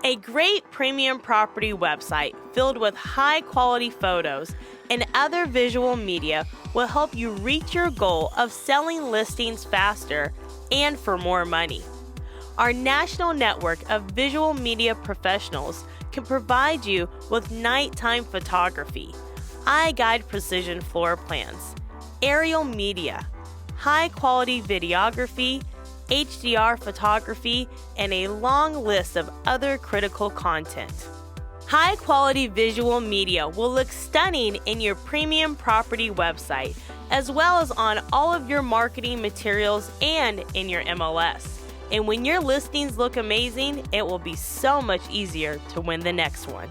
A great premium property website filled with high-quality photos and other visual media will help you reach your goal of selling listings faster and for more money. Our national network of visual media professionals can provide you with nighttime photography, iGuide precision floor plans, aerial media, high-quality videography, HDR photography, and a long list of other critical content. High-quality visual media will look stunning in your premium property website, as well as on all of your marketing materials and in your MLS. And when your listings look amazing, it will be so much easier to win the next one.